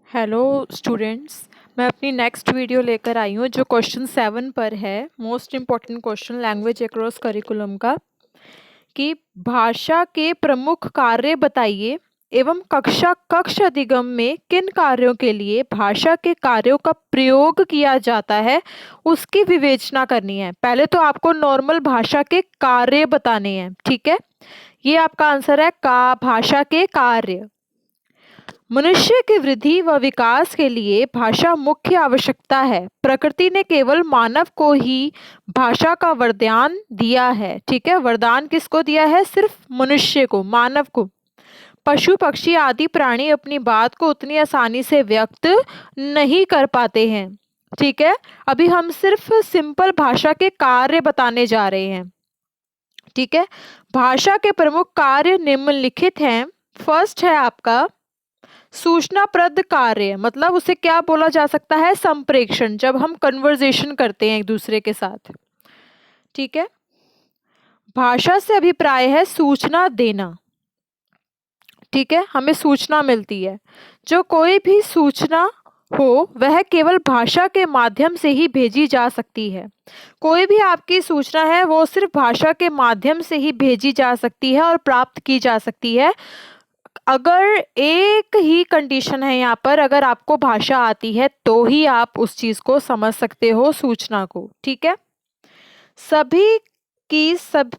Hello students, मैं अपनी next video लेकर आई हूँ जो क्वेश्चन 7 पर है। Most important question language across curriculum का कि भाषा के प्रमुख कार्य बताइए एवं कक्ष अधिगम में किन कार्यों के लिए भाषा के कार्यों का प्रयोग किया जाता है उसकी विवेचना करनी है। पहले तो आपको नॉर्मल भाषा के कार्य बताने हैं, ठीक है। ये आपका आंसर है का भाषा के कार्य। मनुष्य की वृद्धि व विकास के लिए भाषा मुख्य आवश्यकता है। प्रकृति ने केवल मानव को ही भाषा का वरदान दिया है, ठीक है। वरदान किसको दिया है? सिर्फ मनुष्य को, मानव को। पशु पक्षी आदि प्राणी अपनी बात को उतनी आसानी से व्यक्त नहीं कर पाते हैं, ठीक है। अभी हम सिर्फ सिंपल भाषा के कार्य बताने जा रहे हैं, ठीक है। भाषा के प्रमुख कार्य निम्नलिखित हैं। फर्स्ट है आपका सूचनाप्रद कार्य, मतलब उसे क्या बोला जा सकता है? संप्रेषण, जब हम कन्वर्सेशन करते हैं एक दूसरे के साथ, ठीक है। भाषा से अभिप्राय है सूचना देना, ठीक है। हमें सूचना मिलती है। जो कोई भी सूचना हो वह केवल भाषा के माध्यम से ही भेजी जा सकती है। कोई भी आपकी सूचना है वो सिर्फ भाषा के माध्यम से ही भेजी जा सकती है और प्राप्त की जा सकती है। अगर एक ही कंडीशन है यहाँ पर, अगर आपको भाषा आती है तो ही आप उस चीज को समझ सकते हो, सूचना को, ठीक है। सभी की सब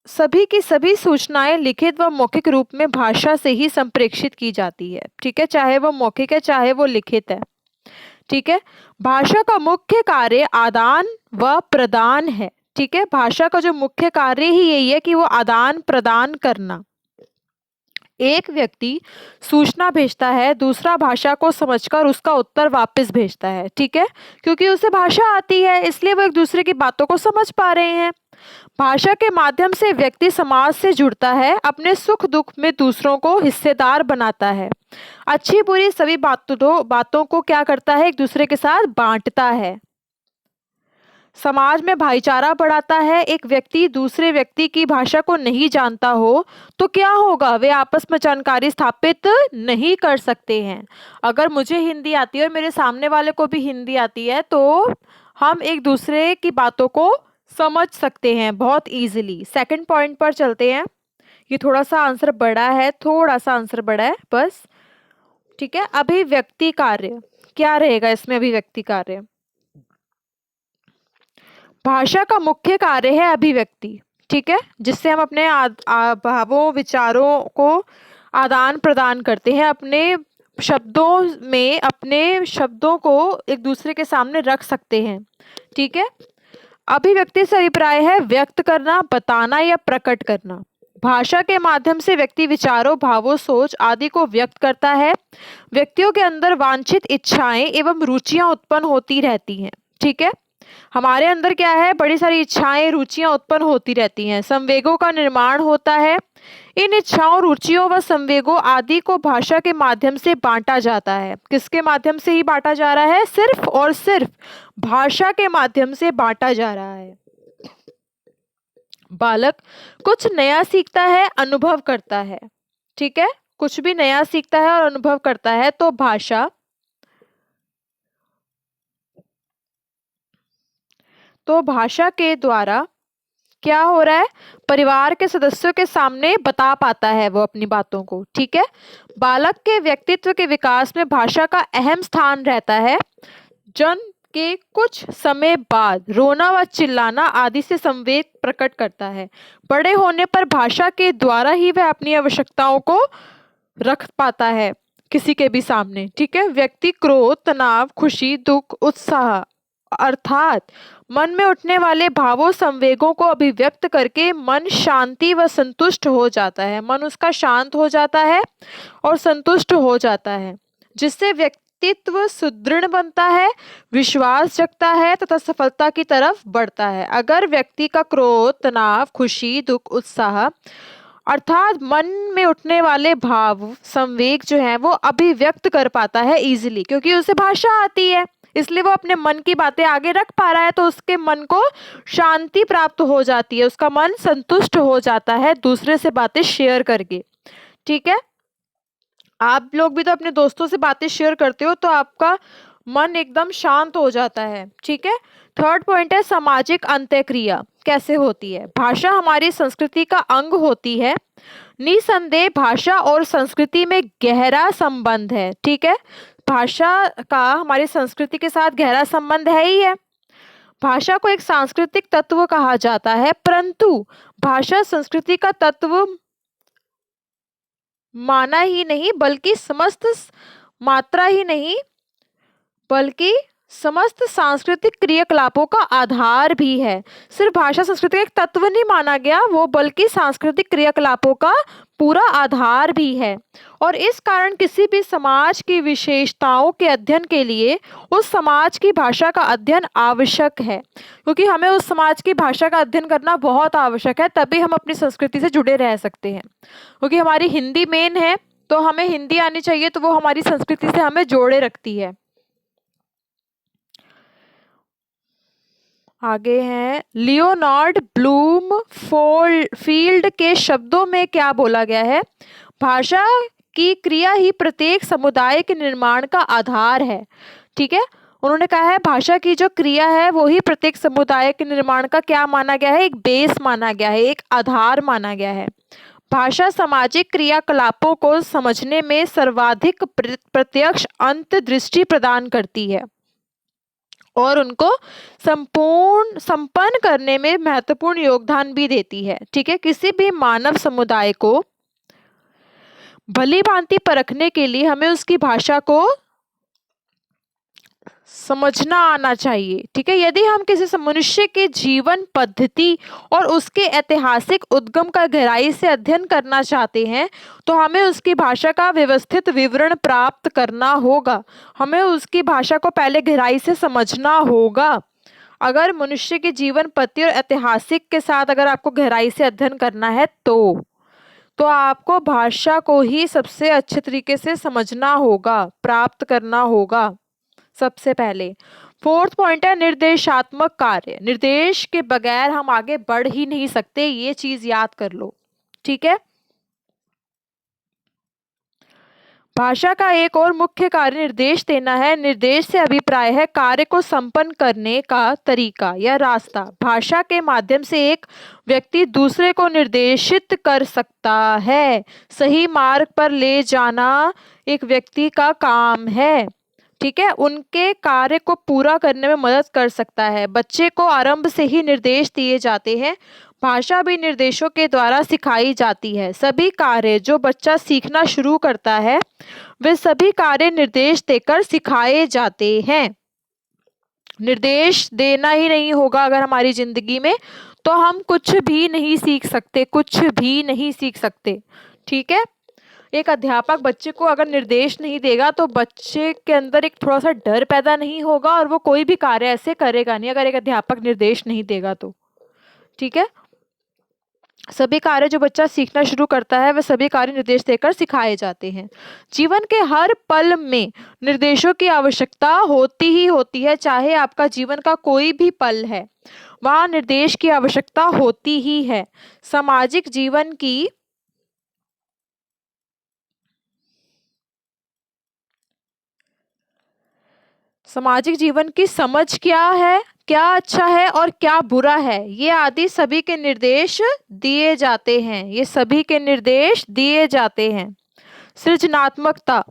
सभी की सभी सूचनाएं लिखित व मौखिक रूप में भाषा से ही संप्रेषित की जाती है, ठीक है। चाहे वो मौखिक है चाहे वो लिखित है, ठीक है। भाषा का मुख्य कार्य आदान व प्रदान है, ठीक है। भाषा का जो मुख्य कार्य ही यही है कि वो आदान प्रदान करना। एक व्यक्ति सूचना भेजता है, दूसरा भाषा को समझकर उसका उत्तर वापस भेजता है, ठीक है। क्योंकि उसे भाषा आती है इसलिए वो एक दूसरे की बातों को समझ पा रहे हैं। भाषा के माध्यम से व्यक्ति समाज से जुड़ता है, अपने सुख दुख में दूसरों को हिस्सेदार बनाता है, अच्छी बुरी सभी बातों को क्या करता है? एक दूसरे के साथ बांटता है। समाज में भाईचारा बढ़ाता है। एक व्यक्ति दूसरे व्यक्ति की भाषा को नहीं जानता हो तो क्या होगा? वे आपस में जानकारी स्थापित नहीं कर सकते हैं। अगर मुझे हिंदी आती है और मेरे सामने वाले को भी हिंदी आती है तो हम एक दूसरे की बातों को समझ सकते हैं बहुत इजीली। सेकंड पॉइंट पर चलते हैं। ये थोड़ा सा आंसर बड़ा है, थोड़ा सा आंसर बड़ा है बस, ठीक है। अभिव्यक्ति कार्य क्या रहेगा इसमें? अभिव्यक्ति कार्य भाषा का मुख्य कार्य है अभिव्यक्ति, ठीक है, जिससे हम अपने भावों विचारों को आदान प्रदान करते हैं, अपने शब्दों में अपने शब्दों को एक दूसरे के सामने रख सकते हैं, ठीक है। अभिव्यक्ति से अभिप्राय है व्यक्त करना, बताना या प्रकट करना। भाषा के माध्यम से व्यक्ति विचारों, भावों, सोच आदि को व्यक्त करता है। व्यक्तियों के अंदर वांछित इच्छाएं एवं रुचियां उत्पन्न होती रहती हैं, ठीक है। हमारे अंदर क्या है? बड़ी सारी इच्छाएं, रुचियां उत्पन्न होती रहती हैं। संवेगों का निर्माण होता है। इन इच्छाओं, रुचियों व संवेगों आदि को भाषा के माध्यम से बांटा जाता है। किसके माध्यम से ही बांटा जा रहा है? सिर्फ और सिर्फ भाषा के माध्यम से बांटा जा रहा है। बालक कुछ नया सीखता है, अनुभव करता है, ठीक है। कुछ भी नया सीखता है और अनुभव करता है तो भाषा के द्वारा क्या हो रहा है? परिवार के सदस्यों के सामने बता पाता है वो अपनी बातों को, ठीक है। बालक के व्यक्तित्व के विकास में भाषा का अहम स्थान रहता है। जन्म के कुछ समय बाद रोना व चिल्लाना आदि से संवेग प्रकट करता है। बड़े होने पर भाषा के द्वारा ही वह अपनी आवश्यकताओं को रख पाता है किसी के भी सामने, ठीक है। व्यक्ति क्रोध, तनाव, खुशी, दुख, उत्साह अर्थात मन में उठने वाले भावों, संवेगों को अभिव्यक्त करके मन शांति व संतुष्ट हो जाता है। मन उसका शांत हो जाता है और संतुष्ट हो जाता है, जिससे व्यक्तित्व सुदृढ़ बनता है, विश्वास जगता है तथा सफलता की तरफ बढ़ता है। अगर व्यक्ति का क्रोध, तनाव, खुशी, दुख, उत्साह अर्थात मन में उठने वाले भाव, संवेग जो है वो अभिव्यक्त कर पाता है इजीली, क्योंकि उसे भाषा आती है, इसलिए वो अपने मन की बातें आगे रख पा रहा है, तो उसके मन को शांति प्राप्त हो जाती है, उसका मन संतुष्ट हो जाता है दूसरे से बातें शेयर करके, ठीक है। आप लोग भी तो अपने दोस्तों से बातें शेयर करते हो तो आपका मन एकदम शांत हो जाता है। ठीक है। थर्ड पॉइंट है सामाजिक अंत्यक्रिया कैसे होती है। भाषा हमारी संस्कृति का अंग होती है। निसंदेह भाषा और संस्कृति में गहरा संबंध है। ठीक है। भाषा का हमारी संस्कृति के साथ गहरा संबंध है ही है। भाषा को एक सांस्कृतिक तत्व कहा जाता है, परंतु भाषा संस्कृति का तत्व माना ही नहीं बल्कि मात्रा ही नहीं बल्कि समस्त सांस्कृतिक क्रियाकलापों का आधार भी है। सिर्फ भाषा संस्कृति का एक तत्व नहीं माना गया वो, बल्कि सांस्कृतिक क्रियाकलापों का पूरा आधार भी है। और इस कारण किसी भी समाज की विशेषताओं के अध्ययन के लिए उस समाज की भाषा का अध्ययन आवश्यक है, क्योंकि हमें उस समाज की भाषा का अध्ययन करना बहुत आवश्यक है, तभी हम अपनी संस्कृति से जुड़े रह सकते हैं। क्योंकि हमारी हिंदी मेन है तो हमें हिंदी आनी चाहिए, तो वो हमारी संस्कृति से हमें जोड़े रखती है। आगे हैं लियोनार्ड ब्लूमफील्ड के शब्दों में क्या बोला गया है। भाषा की क्रिया ही प्रत्येक समुदाय के निर्माण का आधार है। ठीक है। उन्होंने कहा है भाषा की जो क्रिया है वो ही प्रत्येक समुदाय के निर्माण का क्या माना गया है, एक बेस माना गया है, एक आधार माना गया है। भाषा सामाजिक क्रियाकलापों को समझने में सर्वाधिक प्रत्यक्ष अंतर्दृष्टि प्रदान करती है और उनको संपन्न करने में महत्वपूर्ण योगदान भी देती है। ठीक है। किसी भी मानव समुदाय को भली भांति परखने के लिए हमें उसकी भाषा को समझना आना चाहिए। ठीक है। यदि हम किसी मनुष्य के जीवन पद्धति और उसके ऐतिहासिक उद्गम का गहराई से अध्ययन करना चाहते हैं तो हमें उसकी भाषा का व्यवस्थित विवरण प्राप्त करना होगा। हमें उसकी भाषा को पहले गहराई से समझना होगा। अगर मनुष्य के जीवन पद्धति और ऐतिहासिक के साथ अगर आपको गहराई से अध्ययन करना है तो आपको भाषा को ही सबसे अच्छे तरीके से समझना होगा, प्राप्त करना होगा सबसे पहले। फोर्थ पॉइंट है निर्देशात्मक कार्य। निर्देश के बगैर हम आगे बढ़ ही नहीं सकते, ये चीज याद कर लो। ठीक है। भाषा का एक और मुख्य कार्य निर्देश देना है। निर्देश से अभिप्राय है कार्य को संपन्न करने का तरीका या रास्ता। भाषा के माध्यम से एक व्यक्ति दूसरे को निर्देशित कर सकता है। सही मार्ग पर ले जाना एक व्यक्ति का काम है। ठीक है। उनके कार्य को पूरा करने में मदद कर सकता है। बच्चे को आरंभ से ही निर्देश दिए जाते हैं। भाषा भी निर्देशों के द्वारा सिखाई जाती है। सभी कार्य जो बच्चा सीखना शुरू करता है वे सभी कार्य निर्देश देकर सिखाए जाते हैं। निर्देश देना ही नहीं होगा अगर हमारी जिंदगी में, तो हम कुछ भी नहीं सीख सकते, कुछ भी नहीं सीख सकते। ठीक है। एक अध्यापक बच्चे को अगर निर्देश नहीं देगा तो बच्चे के अंदर एक थोड़ा सा डर पैदा नहीं होगा और वो कोई भी कार्य ऐसे करेगा नहीं अगर एक अध्यापक निर्देश नहीं देगा तो। ठीक है। सभी कार्य जो बच्चा सीखना शुरू करता है वह सभी कार्य निर्देश देकर सिखाए जाते हैं। जीवन के हर पल में निर्देशों की आवश्यकता होती ही होती है। चाहे आपका जीवन का कोई भी पल है वहाँ निर्देश की आवश्यकता होती ही है। सामाजिक जीवन की समझ क्या है, क्या अच्छा है और क्या बुरा है, ये आदि सभी के निर्देश दिए जाते हैं। ये सभी के निर्देश दिए जाते हैं। सृजनात्मकता।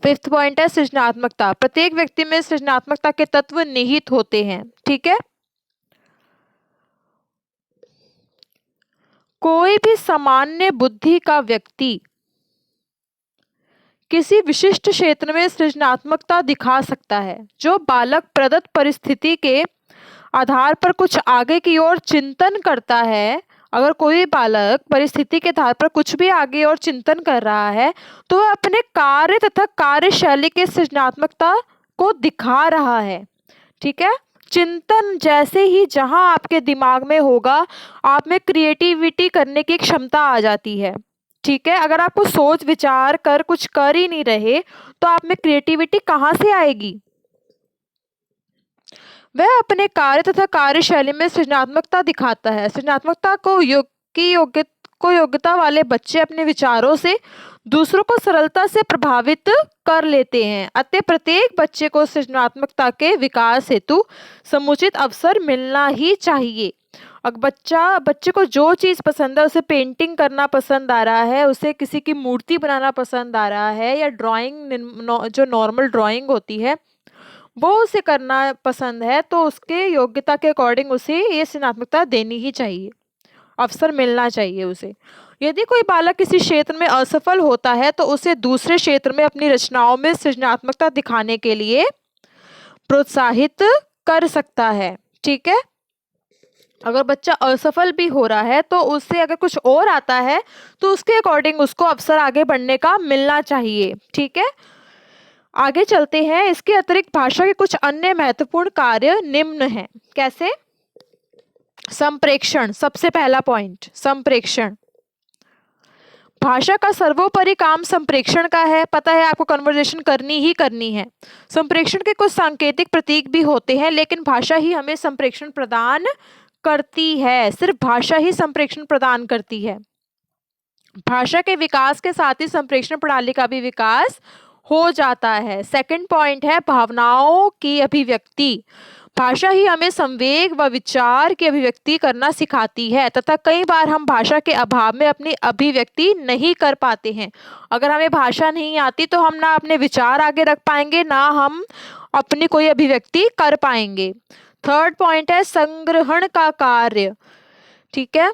फिफ्थ पॉइंट है सृजनात्मकता। प्रत्येक व्यक्ति में सृजनात्मकता के तत्व निहित होते हैं। ठीक है। कोई भी सामान्य बुद्धि का व्यक्ति किसी विशिष्ट क्षेत्र में सृजनात्मकता दिखा सकता है। जो बालक प्रदत्त परिस्थिति के आधार पर कुछ आगे की ओर चिंतन करता है, अगर कोई बालक परिस्थिति के आधार पर कुछ भी आगे और चिंतन कर रहा है तो वह अपने कार्य तथा कार्यशैली के सृजनात्मकता को दिखा रहा है। ठीक है। चिंतन जैसे ही जहां आपके दिमाग में होगा आप में क्रिएटिविटी करने की क्षमता आ जाती है। ठीक है। अगर आपको सोच विचार कर कुछ कर ही नहीं रहे तो आप में क्रिएटिविटी कहाँ से आएगी। वह अपने कार्य तथा कार्यशैली में सृजनात्मकता दिखाता है। सृजनात्मकता को को योग्यता वाले बच्चे अपने विचारों से दूसरों को सरलता से प्रभावित कर लेते हैं। अतः प्रत्येक बच्चे को सृजनात्मकता के विकास हेतु समुचित अवसर मिलना ही चाहिए। अगर बच्चे को जो चीज़ पसंद है, उसे पेंटिंग करना पसंद आ रहा है, उसे किसी की मूर्ति बनाना पसंद आ रहा है, या ड्राइंग जो नॉर्मल ड्राइंग होती है वो उसे करना पसंद है, तो उसके योग्यता के अकॉर्डिंग उसे ये सृजनात्मकता देनी ही चाहिए, अवसर मिलना चाहिए उसे। यदि कोई बालक किसी क्षेत्र में असफल होता है तो उसे दूसरे क्षेत्र में अपनी रचनाओं में सृजनात्मकता दिखाने के लिए प्रोत्साहित कर सकता है। ठीक है, अगर बच्चा असफल भी हो रहा है तो उससे अगर कुछ और आता है तो उसके अकॉर्डिंग उसको अवसर आगे बढ़ने का मिलना चाहिए। ठीक है, आगे चलते हैं। इसके अतिरिक्त भाषा के कुछ अन्य महत्वपूर्ण कार्य निम्न हैं। कैसे? संप्रेक्षण, सबसे पहला पॉइंट संप्रेक्षण। भाषा का सर्वोपरि काम संप्रेक्षण का है। पता है आपको, कन्वर्सेशन करनी ही करनी है। संप्रेक्षण के कुछ सांकेतिक प्रतीक भी होते हैं, लेकिन भाषा ही हमें संप्रेक्षण प्रदान करती है। सिर्फ भाषा ही संप्रेक्षण प्रदान करती है। भाषा के विकास के साथ ही संप्रेक्षण प्रणाली का भी विकास हो जाता है। सेकंड पॉइंट है भावनाओं की अभिव्यक्ति। भाषा ही हमें संवेग व विचार की अभिव्यक्ति करना सिखाती है तथा कई बार हम भाषा के अभाव में अपनी अभिव्यक्ति नहीं कर पाते हैं। अगर हमें भाषा नहीं आती तो हम ना अपने विचार आगे रख पाएंगे, ना हम अपनी कोई अभिव्यक्ति कर पाएंगे। थर्ड पॉइंट है संग्रहण का कार्य। ठीक है,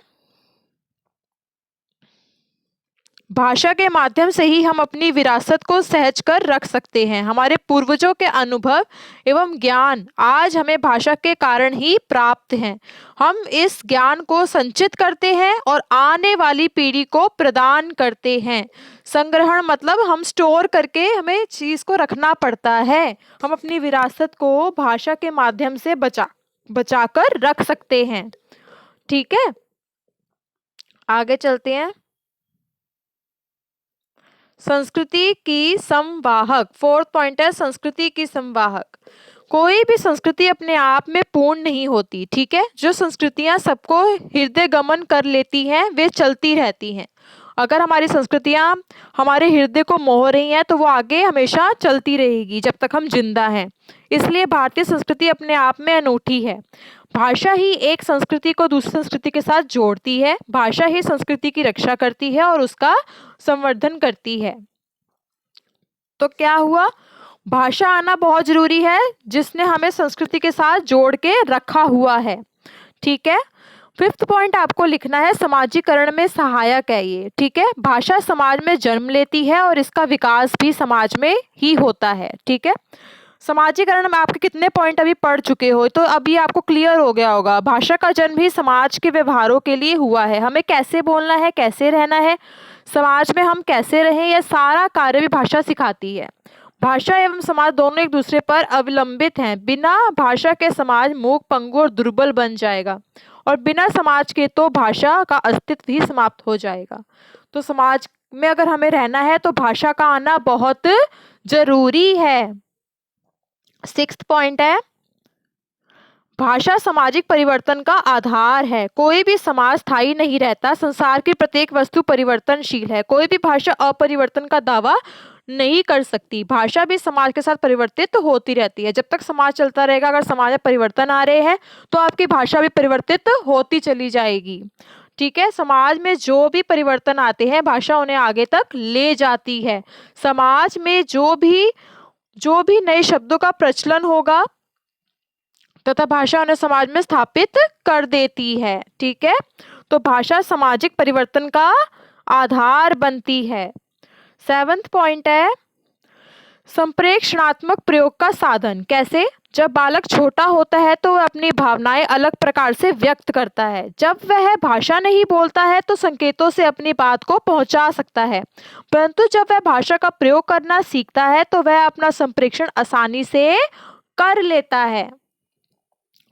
भाषा के माध्यम से ही हम अपनी विरासत को सहज कर रख सकते हैं। हमारे पूर्वजों के अनुभव एवं ज्ञान आज हमें भाषा के कारण ही प्राप्त हैं। हम इस ज्ञान को संचित करते हैं और आने वाली पीढ़ी को प्रदान करते हैं। संग्रहण मतलब हम स्टोर करके हमें चीज़ को रखना पड़ता है। हम अपनी विरासत को भाषा के माध्यम से बचा कर रख सकते हैं। ठीक है, आगे चलते हैं। संस्कृति की संवाहक, फोर्थ पॉइंट है संस्कृति की संवाहक। कोई भी संस्कृति अपने आप में पूर्ण नहीं होती। ठीक है, जो संस्कृतियां सबको हृदय गमन कर लेती हैं वे चलती रहती हैं। अगर हमारी संस्कृतियां हमारे हृदय को मोह रही हैं तो वो आगे हमेशा चलती रहेगी जब तक हम जिंदा हैं। इसलिए भारतीय संस्कृति अपने आप में अनूठी है। भाषा ही एक संस्कृति को दूसरी संस्कृति के साथ जोड़ती है। भाषा ही संस्कृति की रक्षा करती है और उसका संवर्धन करती है। तो क्या हुआ? भाषा आना बहुत जरूरी है, जिसने हमें संस्कृति के साथ जोड़ के रखा हुआ है। ठीक है, फिफ्थ पॉइंट आपको लिखना है समाजीकरण में सहायक है ये। ठीक है, भाषा समाज में जन्म लेती है और इसका विकास भी समाज में ही होता है। ठीक है, समाजीकरण में आपके कितने पॉइंट अभी पढ़ चुके हो, तो अभी आपको क्लियर हो गया होगा। भाषा का जन्म भी समाज के व्यवहारों के लिए हुआ है। हमें कैसे बोलना है, कैसे रहना है, समाज में हम कैसे रहें, यह सारा कार्य भी भाषा सिखाती है। भाषा एवं समाज दोनों एक दूसरे पर अवलंबित हैं। बिना भाषा के समाज मूक, पंगु और दुर्बल बन जाएगा, और बिना समाज के तो भाषा का अस्तित्व ही समाप्त हो जाएगा। तो समाज में अगर हमें रहना है तो भाषा का आना बहुत जरूरी है। सिक्स्थ पॉइंट है भाषा सामाजिक परिवर्तन का आधार है। कोई भी समाज स्थायी नहीं रहता। संसार की प्रत्येक वस्तु परिवर्तनशील है। कोई भी भाषा अपरिवर्तन का दावा नहीं कर सकती। भाषा भी समाज के साथ परिवर्तित होती रहती है। जब तक समाज चलता रहेगा, अगर समाज में परिवर्तन आ रहे हैं तो आपकी भाषा भी परिवर्तित होती चली जाएगी। ठीक है, समाज में जो भी परिवर्तन आते हैं भाषा उन्हें आगे तक ले जाती है। समाज में जो भी नए शब्दों का प्रचलन होगा तथा भाषा उन्हें समाज में स्थापित कर देती है। ठीक है, तो भाषा सामाजिक परिवर्तन का आधार बनती है। सेवंथ पॉइंट है संप्रेक्षणात्मक प्रयोग का साधन। कैसे? जब बालक छोटा होता है तो वह अपनी भावनाएं अलग प्रकार से व्यक्त करता है। जब वह भाषा नहीं बोलता है तो संकेतों से अपनी बात को पहुंचा सकता है, परंतु जब वह भाषा का प्रयोग करना सीखता है तो वह अपना संप्रेक्षण आसानी से कर लेता है।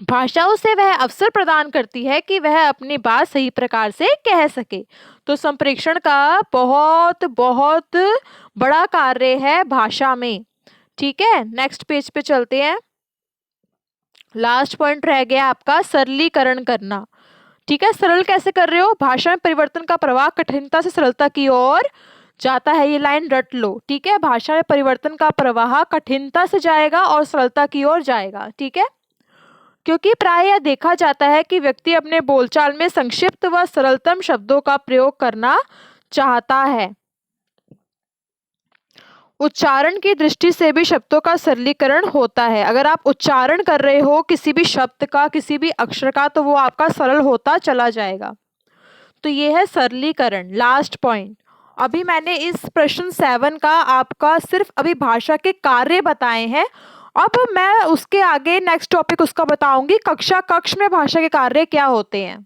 भाषा उसे वह अवसर प्रदान करती है कि वह अपनी बात सही प्रकार से कह सके। तो संप्रेक्षण का बहुत बहुत बड़ा कार्य है भाषा में। ठीक है, नेक्स्ट पेज पे चलते हैं। लास्ट पॉइंट रह गया आपका सरलीकरण करना। ठीक है, सरल कैसे कर रहे हो, भाषा में परिवर्तन का प्रवाह कठिनता से सरलता की ओर जाता है, ये लाइन रट लो। ठीक है, भाषा में परिवर्तन का प्रवाह कठिनता से जाएगा और सरलता की ओर जाएगा। ठीक है, क्योंकि प्राय यह देखा जाता है कि व्यक्ति अपने बोलचाल में संक्षिप्त व सरलतम शब्दों का प्रयोग करना चाहता है। उच्चारण की दृष्टि से भी शब्दों का सरलीकरण होता है। अगर आप उच्चारण कर रहे हो किसी भी शब्द का, किसी भी अक्षर का, तो वो आपका सरल होता चला जाएगा। तो ये है सरलीकरण। लास्ट पॉइंट, अभी मैंने इस प्रश्न 7 का आपका सिर्फ अभी भाषा के कार्य बताए हैं। अब मैं उसके आगे नेक्स्ट टॉपिक उसका बताऊंगी, कक्ष में भाषा के कार्य क्या होते हैं।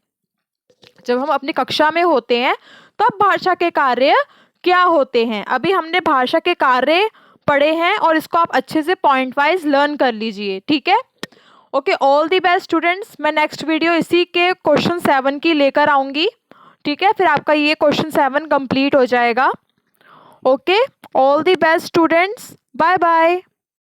जब हम अपनी कक्षा में होते हैं तब भाषा के कार्य क्या होते हैं। अभी हमने भाषा के कार्य पढ़े हैं और इसको आप अच्छे से पॉइंट वाइज लर्न कर लीजिए। ठीक है, okay, all the best students. मैं नेक्स्ट वीडियो इसी के क्वेश्चन 7 की लेकर आऊँगी। ठीक है, फिर आपका ये क्वेश्चन 7 कंप्लीट हो जाएगा। Okay, all the best students, bye bye.